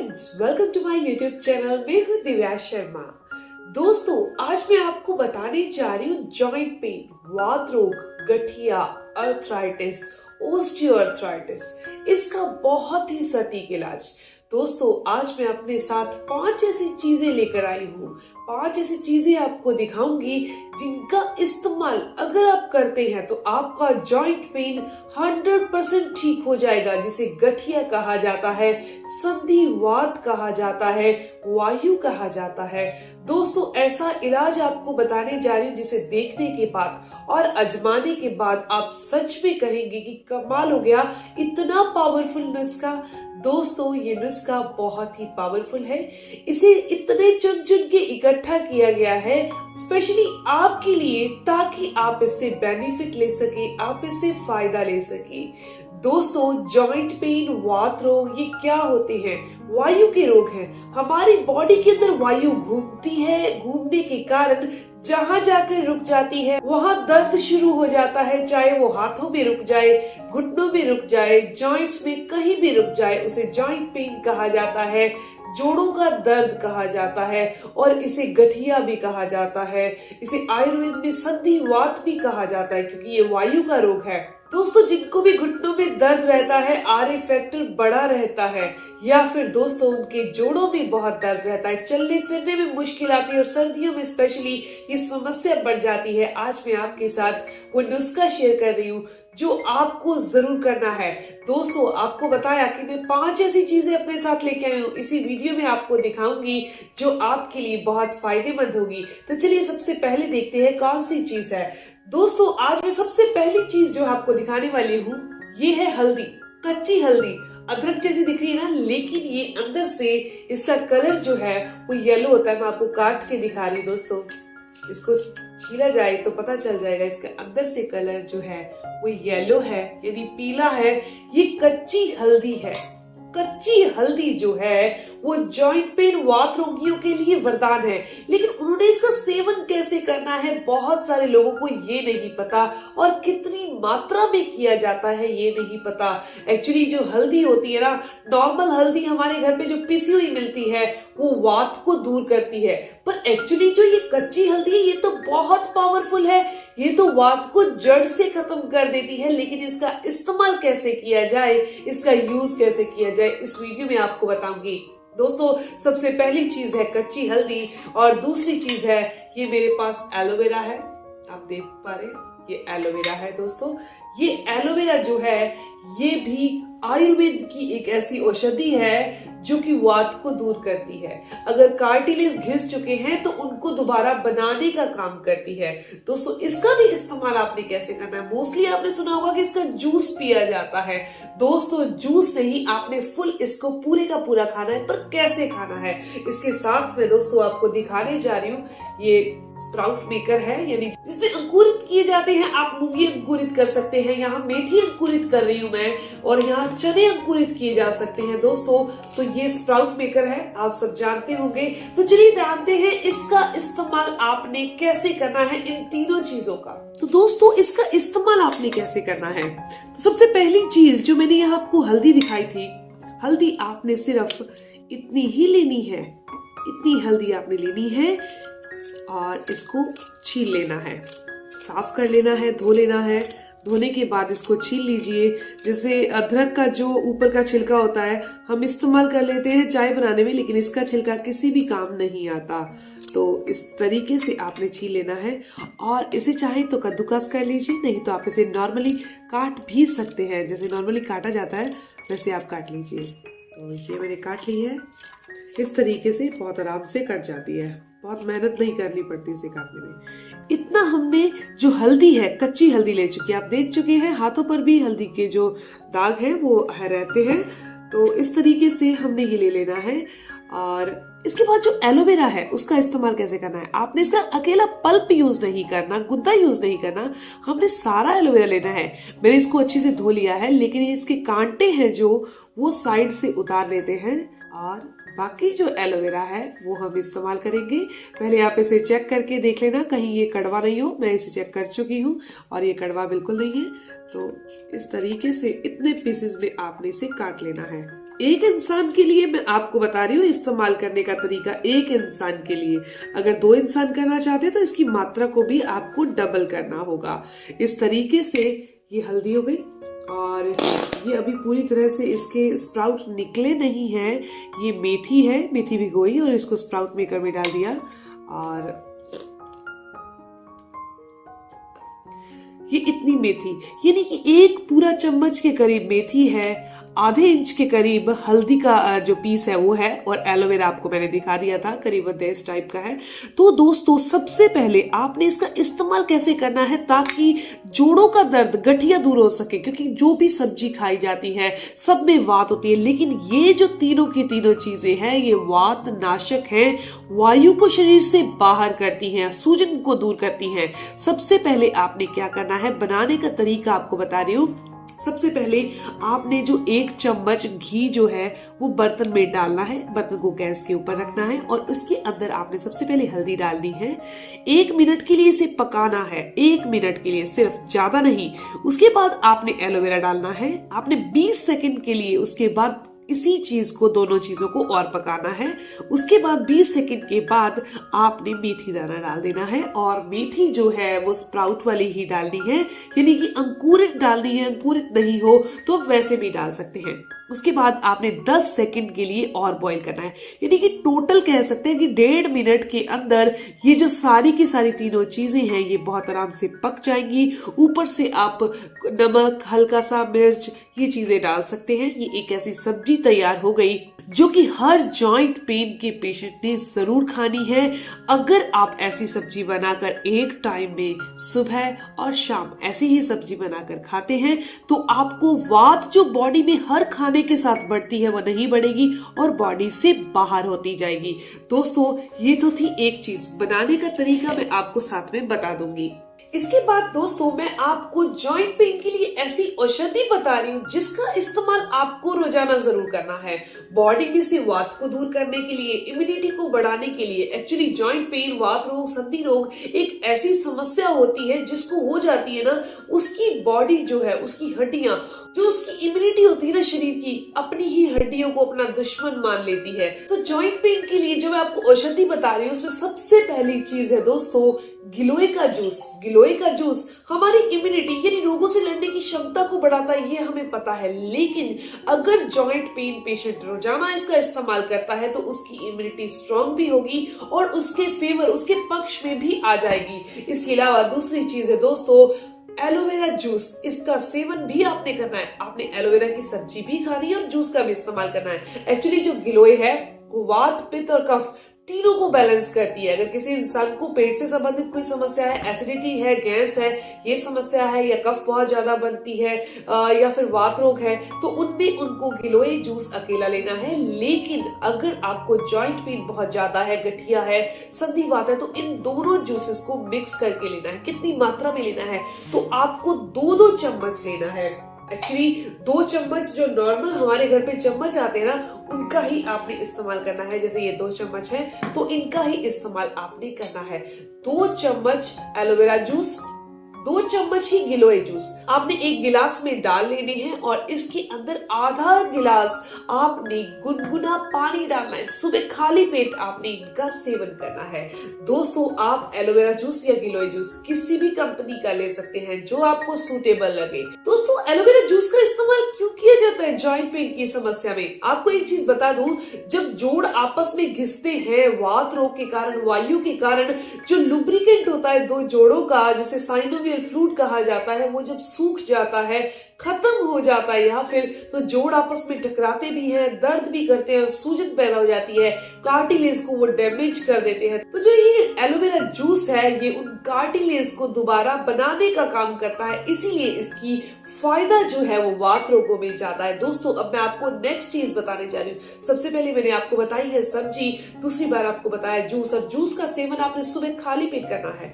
Friends, welcome to my YouTube channel. मैं हूँ दिव्या शर्मा। दोस्तों, आज मैं आपको बताने जा रही हूँ जॉइंट पेन, वात रोग, गठिया, अर्थराइटिस, ओस्टियोआर्थराइटिस, इसका बहुत ही सटीक इलाज। दोस्तों, आज मैं अपने साथ 5 ऐसी चीजें लेकर आई हूँ। 5 ऐसी चीजें आपको दिखाऊंगी जिनका इस्तेमाल अगर आप करते हैं तो आपका जॉइंट पेन 100% ठीक हो जाएगा, जिसे गठिया कहा जाता है, संधिवात कहा जाता है, वायु कहा जाता है। दोस्तों, ऐसा इलाज आपको बताने जा रही हूँ जिसे देखने के बाद और आजमाने के बाद आप सच में कहेंगे कि कमाल हो गया, इतना पावरफुल नुस्खा। दोस्तों, ये नुस्खा बहुत ही पावरफुल है। इसे इतने चुन चुन के इकट्ठा किया गया है स्पेशली आपके लिए, ताकि आप इससे बेनिफिट ले सके, आप इससे फायदा ले सके। दोस्तों, जॉइंट पेन, वात रोग, ये क्या होते हैं? वायु के रोग हैं। हमारी बॉडी के अंदर वायु घूमती है, घूमने के कारण जहां जाकर रुक जाती है वहां दर्द शुरू हो जाता है, चाहे वो हाथों में रुक जाए, घुटनों में रुक जाए, जॉइंट्स में कहीं भी रुक जाए, उसे जॉइंट पेन कहा जाता है, जोड़ों का दर्द कहा जाता है और इसे गठिया भी कहा जाता है। इसे आयुर्वेद में संधिवात भी कहा जाता है क्योंकि ये वायु का रोग है। दोस्तों, जिनको भी घुटनों में दर्द रहता है, आर फैक्टर बड़ा रहता है, या फिर दोस्तों उनके जोड़ों में बहुत दर्द रहता है, चलने फिरने में मुश्किल आती है और सर्दियों में स्पेशली ये समस्या बढ़ जाती है, आज मैं आपके साथ वो नुस्खा शेयर कर रही हूँ जो आपको जरूर करना है। दोस्तों, आपको बताया कि मैं 5 ऐसी चीजें अपने साथ लेके आई हूँ, इसी वीडियो में आपको दिखाऊंगी जो आपके लिए बहुत फायदेमंद होगी। तो चलिए सबसे पहले देखते हैं कौन सी चीज है। दोस्तों, आज मैं सबसे पहली चीज जो आपको दिखाने वाली हूँ ये है हल्दी, कच्ची हल्दी। अदरक जैसी दिख रही है ना, लेकिन ये अंदर से इसका कलर जो है वो येलो होता है। मैं आपको काट के दिखा रही हूँ। दोस्तों, इसको छीला जाए तो पता चल जाएगा, इसके अंदर से कलर जो है वो येलो है, यानी पीला है। ये कच्ची हल्दी है। कच्ची हल्दी जो है वो जॉइंट पेन, वात रोगियों के लिए वरदान है, लेकिन उन्होंने इसका सेवन कैसे करना है बहुत सारे लोगों को ये नहीं पता, और कितनी मात्रा में किया जाता है ये नहीं पता। एक्चुअली जो हल्दी होती है ना, नॉर्मल हल्दी हमारे घर पे जो पिसी हुई मिलती है वो वात को दूर करती है, पर एक्चुअली जो ये कच्ची हल्दी है ये तो बहुत पावरफुल है, ये तो वात को जड़ से खत्म कर देती है। लेकिन इसका इस्तेमाल कैसे किया जाए, इसका यूज कैसे किया जाए, इस वीडियो में आपको बताऊंगी। दोस्तों, सबसे पहली चीज है कच्ची हल्दी, और दूसरी चीज है ये मेरे पास एलोवेरा है। आप देख पा रहे हैं, ये एलोवेरा है। दोस्तों, ये एलोवेरा जो है ये भी आयुर्वेद की एक ऐसी औषधि है जो कि वात को दूर करती है। अगर कार्टिलेज घिस चुके हैं तो उनको दोबारा बनाने का काम करती है। दोस्तों, इसका भी इस्तेमाल आपने कैसे करना है? मोस्टली आपने सुना होगा कि इसका जूस पिया जाता है। दोस्तों, जूस नहीं, आपने फुल इसको पूरे का पूरा खाना है। पर कैसे खाना है, इसके साथ में दोस्तों आपको दिखाने जा रही हूँ। ये स्प्राउट मेकर है, यानी जिसमें अंकुरित किए जाते हैं। आप मूंगी अंकुरित कर सकते हैं, यहाँ मेथी अंकुरित कर रही हूँ मैं, और यहाँ चने अंकुरित किए जा सकते हैं। दोस्तों, तो ये स्प्राउट मेकर है, आप सब जानते होंगे। तो चलिए जानते हैं इसका इस्तेमाल आपने कैसे करना है, इन तीनों चीजों का। तो दोस्तों, इसका इस्तेमाल आपने कैसे करना है? तो सबसे पहली चीज जो मैंने यहाँ आपको हल्दी दिखाई थी, हल्दी आपने सिर्फ इतनी ही लेनी है, इतनी हल्दी आपने लेनी है और इसको छील लेना है, साफ कर लेना है, धो लेना है। धोने के बाद इसको छील लीजिए। जैसे अदरक का जो ऊपर का छिलका होता है हम इस्तेमाल कर लेते हैं चाय बनाने में, लेकिन इसका छिलका किसी भी काम नहीं आता। तो इस तरीके से आपने छील लेना है, और इसे चाहे तो कद्दूकस कर लीजिए, नहीं तो आप इसे नॉर्मली काट भी सकते हैं। जैसे नॉर्मली काटा जाता है वैसे आप काट लीजिए। तो ये मैंने काट ली है। इस तरीके से बहुत आराम से कट जाती है, बहुत मेहनत नहीं करनी पड़ती इसे काटने में। इतना हमने जो हल्दी है, कच्ची हल्दी ले चुकी है, आप देख चुके हैं हाथों पर भी हल्दी के जो दाग हैं वो रहते हैं। तो इस तरीके से हमने ये ले लेना है। और इसके बाद जो एलोवेरा है उसका इस्तेमाल कैसे करना है? आपने इसका अकेला पल्प यूज नहीं करना, गुद्दा यूज नहीं करना, हमने सारा एलोवेरा लेना है। मैंने इसको अच्छे से धो लिया है, लेकिन इसके कांटे हैं जो वो साइड से उतार लेते हैं, और बाकी जो एलोवेरा है वो हम इस्तेमाल करेंगे। पहले आप इसे चेक करके देख लेना कहीं ये कड़वा नहीं हो। मैं इसे चेक कर चुकी हूँ और ये कड़वा बिल्कुल नहीं है। तो इस तरीके से इतने पीसेस में आपने इसे काट लेना है। एक इंसान के लिए मैं आपको बता रही हूँ इस्तेमाल करने का तरीका, एक इंसान के लिए। अगर 2 इंसान करना चाहते हैं तो इसकी मात्रा को भी आपको डबल करना होगा। इस तरीके से ये हल्दी हो गई और ये अभी पूरी तरह से इसके स्प्राउट निकले नहीं हैं। ये मेथी है, मेथी भिगोई और इसको स्प्राउट मेकर में डाल दिया और ये इतनी मेथी, यानी कि 1 पूरा चम्मच के करीब मेथी है, आधे इंच के करीब हल्दी का जो पीस है वो है, और एलोवेरा आपको मैंने दिखा दिया था करीबन इस टाइप का है। तो दोस्तों सबसे पहले आपने इसका इस्तेमाल कैसे करना है ताकि जोड़ों का दर्द, गठिया दूर हो सके, क्योंकि जो भी सब्जी खाई जाती है सब में वात होती है, लेकिन ये जो तीनों की तीनों चीजें हैं ये वात नाशक हैं, वायु को शरीर से बाहर करती हैं, सूजन को दूर करती हैं। सबसे पहले आपने क्या करना है, बनाने का तरीका आपको बता रही हूँ। सबसे पहले आपने जो 1 चम्मच घी जो है वो बर्तन में डालना है, बर्तन को गैस के ऊपर रखना है और उसके अंदर आपने सबसे पहले हल्दी डालनी है। 1 मिनट के लिए इसे पकाना है, 1 मिनट के लिए, सिर्फ, ज्यादा नहीं। उसके बाद आपने एलोवेरा डालना है, आपने 20 सेकंड के लिए उसके बाद इसी चीज को, दोनों चीजों को और पकाना है। उसके बाद 20 सेकंड के बाद आपने मेथी दाना डाल देना है और मेथी जो है वो स्प्राउट वाली ही डालनी है, यानी कि अंकुरित डालनी है। अंकुरित नहीं हो तो वैसे भी डाल सकते हैं। उसके बाद आपने 10 सेकंड के लिए और बॉईल करना है, यानी कि टोटल कह सकते हैं कि 1.5 मिनट के अंदर ये जो सारी की सारी तीनों चीजें हैं ये बहुत आराम से पक जाएंगी। ऊपर से आप नमक, हल्का सा मिर्च, ये चीजें डाल सकते हैं। ये एक ऐसी सब्जी तैयार हो गई जो कि हर जॉइंट पेन के पेशेंट ने जरूर खानी है। अगर आप ऐसी सब्जी बनाकर एक टाइम में सुबह और शाम ऐसी ही सब्जी बनाकर खाते हैं तो आपको वात जो बॉडी में हर खाने के साथ बढ़ती है वो नहीं बढ़ेगी और बॉडी से बाहर होती जाएगी। दोस्तों ये तो थी एक चीज, बनाने का तरीका मैं आपको साथ में बता दूंगी। इसके बाद दोस्तों मैं आपको जॉइंट पेन के लिए ऐसी औषधि बता रही हूँ जिसका इस्तेमाल आपको रोजाना जरूर करना है, बॉडी में से वात को दूर करने के लिए, इम्यूनिटी को बढ़ाने के लिए। एक्चुअली जॉइंट पेन, वात रोग, संधि रोग एक ऐसी समस्या होती है जिसको हो जाती है ना, उसकी बॉडी जो है, उसकी हड्डियां, जो उसकी इम्यूनिटी होती है ना शरीर की, अपनी ही हड्डियों को अपना दुश्मन मान लेती है। तो जॉइंट पेन के लिए जो मैं आपको औषधि बता रही हूँ उसमें सबसे पहली चीज है दोस्तों गिलोय का जूस। गिलोय का जूस हमारी इम्यूनिटी यानी रोगों से लड़ने की क्षमता को बढ़ाता है, ये हमें पता है। लेकिन अगर जॉइंट पेन पेशेंट रोजाना इसका इस्तेमाल करता है तो उसकी इम्यूनिटी स्ट्रांग भी होगी और उसके फेवर, उसके पक्ष में भी आ जाएगी। इसके अलावा दूसरी चीज है दोस्तों एलोवेरा जूस। इसका सेवन भी आपने करना है, आपने एलोवेरा की सब्जी भी खानी है और जूस का भी इस्तेमाल करना है। एक्चुअली जो गिलोय है वो वात, पित्त और कफ तीनों को बैलेंस करती है। अगर किसी इंसान को पेट से संबंधित कोई समस्या है, एसिडिटी है, गैस है, ये समस्या है, या कफ बहुत ज्यादा बनती है या फिर वात रोग है, तो उनमें उनको गिलोय जूस अकेला लेना है। लेकिन अगर आपको जॉइंट पेन बहुत ज्यादा है, गठिया है, संधिवात है, तो इन दोनों जूसेस को मिक्स करके लेना है। कितनी मात्रा में लेना है, तो आपको 2-2 चम्मच लेना है। एक्चुअली 2 चम्मच जो नॉर्मल हमारे घर पे चम्मच आते हैं ना, उनका ही आपने इस्तेमाल करना है। जैसे ये 2 चम्मच है तो इनका ही इस्तेमाल आपने करना है। 2 चम्मच एलोवेरा जूस, 2 चम्मच ही गिलोय जूस आपने एक गिलास में डाल लेने हैं और इसके अंदर आधा गिलास आपने गुनगुना पानी डालना है। सुबह खाली पेट आपने इनका सेवन करना है। दोस्तों आप एलोवेरा जूस या गिलोय जूस किसी भी कंपनी का ले सकते हैं जो आपको सूटेबल लगे। दोस्तों एलोवेरा जूस का इस्तेमाल क्यों किया जाता है जॉइंट पेन की समस्या में? आपको एक चीज बता दूं, जब जोड़ आपस में घिसते हैं वात रोग के कारण, वायु के कारण, जो लुब्रिकेंट होता है 2 जोड़ों का, जिसे साइनोवियल फ्लूइड कहा जाता है, वो जब सूख जाता है, खत्म हो जाता है या फिर, तो जोड़ आपस में टकराते भी हैं, दर्द भी करते हैं, सूजन पैदा हो जाती है, कार्टिलेज को वो डैमेज कर देते हैं। तो जो ये एलोवेरा जूस है ये उन कार्टिलेज को दोबारा बनाने का काम करता है, इसीलिए इसकी फायदा जो है वो वात रोगों में ज्यादा है। दोस्तों अब मैं आपको नेक्स्ट चीज बताने जा रही हूँ। सबसे पहले मैंने आपको बताई है सब्जी, दूसरी बार आपको बताया जूस, और जूस का सेवन आपने सुबह खाली पेट करना है।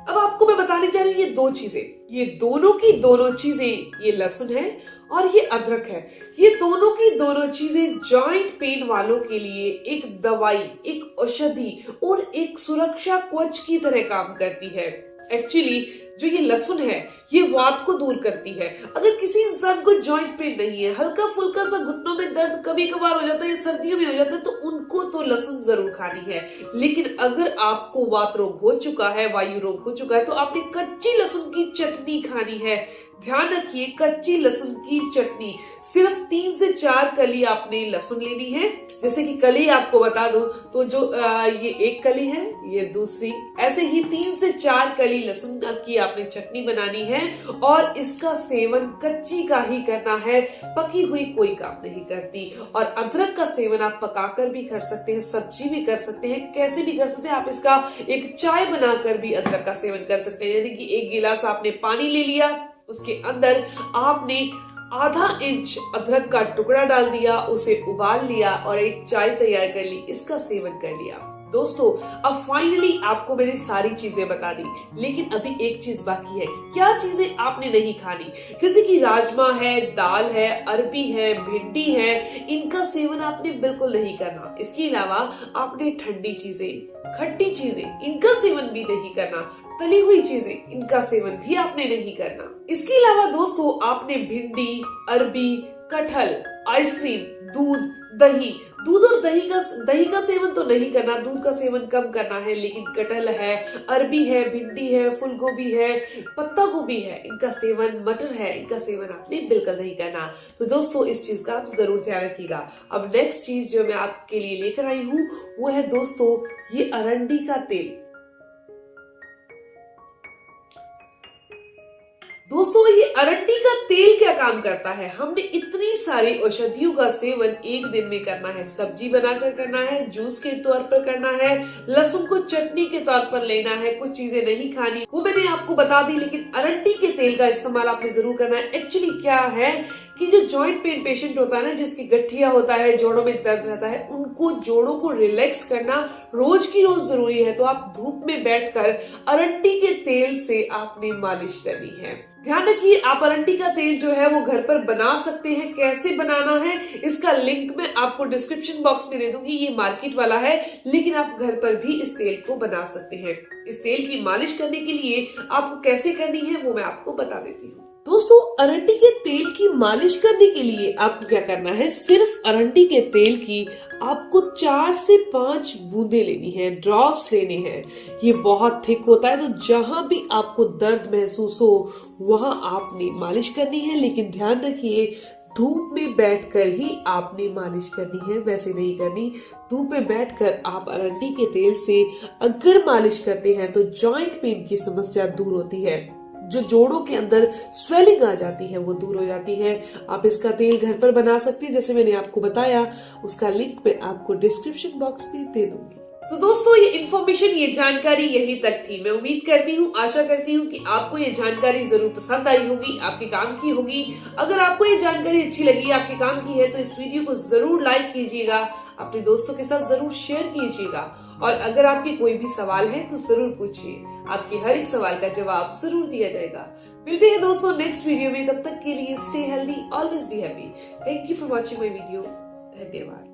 अब आपको मैं बताने जा रही हूँ ये 2 चीजें, ये दोनों की दोनों चीजें, ये लहसुन है और ये अदरक है। ये दोनों की दोनों चीजें जॉइंट पेन वालों के लिए एक दवाई, एक औषधि और एक सुरक्षा कवच की तरह काम करती है। एक्चुअली जो ये लहसुन है ये वात को दूर करती है। अगर किसी इंसान को जॉइंट पेन नहीं है, हल्का फुल्का सा घुटनों में दर्द कभी कभार हो जाता है, सर्दियों में हो जाता है, तो उनको तो लहसुन जरूर खानी है। लेकिन अगर आपको वात रोग हो चुका है, वायु रोग हो चुका है, तो आपने कच्ची लहसुन की चटनी खानी है। ध्यान रखिए, कच्ची लहसुन की चटनी, सिर्फ 3 से 4 कली आपने लहसुन लेनी है। जैसे कि कली आपको बता दूं तो जो ये एक कली है, ये दूसरी, ऐसे ही 3 से 4 कली लहसुन की आपने चटनी बनानी है और इसका सेवन कच्ची का ही करना है, पकी हुई कोई काम नहीं करती। और अदरक का सेवन आप पकाकर भी कर सकते हैं, सब्जी भी कर सकते हैं, कैसे भी कर सकते हैं। आप इसका एक चाय बनाकर भी अदरक का सेवन कर सकते हैं। यानी कि 1 गिलास आपने पानी ले लिया, उसके अंदर आपने आधा इंच अदरक का टुकड़ा डाल दिया, उसे उबाल लिया और एक चाय तैयार कर ली, इसका सेवन कर लिया। दोस्तों, अब फाइनली आपको मैंने सारी चीजें बता दी, लेकिन अभी एक चीज बाकी है कि क्या चीजें आपने नहीं खानी। जैसे कि राजमा है, दाल है, अरबी है, भिंडी है, इनका सेवन आपने बिल्कुल नहीं करना। इसके अलावा आपने ठंडी चीजें, खट्टी चीजें, इनका सेवन भी नहीं करना। तली हुई चीजें, इनका सेवन भी आपने नहीं करना। इसके अलावा दोस्तों, आपने भिंडी, अरबी, कटहल, आइसक्रीम, दूध और दही का सेवन तो नहीं करना, दूध का सेवन कम करना है। लेकिन कटहल है, अरबी है, भिंडी है, फूल गोभी है, पत्ता गोभी है, इनका सेवन, मटर है, इनका सेवन आपने बिल्कुल नहीं करना। तो दोस्तों, इस चीज का आप जरूर ध्यान रखिएगा। अब नेक्स्ट चीज जो मैं आपके लिए लेकर आई हूँ वो है दोस्तों ये अरंडी का तेल। दोस्तों, ये अरंडी का तेल क्या काम करता है? हमने इतनी सारी औषधियों का सेवन एक दिन में करना है, सब्जी बनाकर करना है, जूस के तौर पर करना है, लहसुन को चटनी के तौर पर लेना है, कुछ चीजें नहीं खानी, वो मैंने आपको बता दी। लेकिन अरंडी के तेल का इस्तेमाल आपने जरूर करना है। एक्चुअली क्या है कि जो जॉइंट पेन पेशेंट होता है ना, जिसकी गठिया होता है, जोड़ों में दर्द रहता है, उनको जोड़ों को रिलैक्स करना रोज की रोज जरूरी है। तो आप धूप में बैठकर अरंडी के तेल से आपने मालिश करनी है। ध्यान रखिए, आप अरंडी का तेल जो है वो घर पर बना सकते हैं। कैसे बनाना है इसका लिंक मैं आपको डिस्क्रिप्शन बॉक्स में दे दूंगी। ये मार्केट वाला है, लेकिन आप घर पर भी इस तेल को बना सकते हैं। इस तेल की मालिश करने के लिए आपको कैसे करनी है वो मैं आपको बता देती हूँ। दोस्तों, अरंडी के तेल की मालिश करने के लिए आपको क्या करना है, सिर्फ अरंडी के तेल की आपको 4 से 5 बूंदे लेनी है, ड्रॉप्स लेने हैं। ये बहुत थिक होता है, तो जहां भी आपको दर्द महसूस हो वहां आपने मालिश करनी है। लेकिन ध्यान रखिए, धूप में बैठकर ही आपने मालिश करनी है, वैसे नहीं करनी। धूप में बैठकर आप अरंडी के तेल से अगर मालिश करते हैं तो जॉइंट पेन की समस्या दूर होती है। जो जोड़ों के अंदर स्वेलिंग आ जाती है वो दूर हो जाती है। आप इसका तेल घर पर बना सकते हैं, जैसे मैंने आपको बताया। उसका लिंक मैं आपको डिस्क्रिप्शन बॉक्स में दे दूंगी। तो दोस्तों, ये इन्फॉर्मेशन, ये जानकारी यहीं तक थी। मैं उम्मीद करती हूँ, आशा करती हूँ कि आपको ये जानकारी जरूर पसंद आई होगी, आपके काम की होगी। अगर आपको ये जानकारी अच्छी लगी, आपके काम की है, तो इस वीडियो को जरूर लाइक कीजिएगा, अपने दोस्तों के साथ जरूर शेयर कीजिएगा। और अगर आपके कोई भी सवाल है तो जरूर पूछिए, आपके हर एक सवाल का जवाब जरूर दिया जाएगा। मिलते हैं दोस्तों नेक्स्ट वीडियो में, तब तक के लिए stay healthy, always be happy. Thank you for watching my video. धन्यवाद।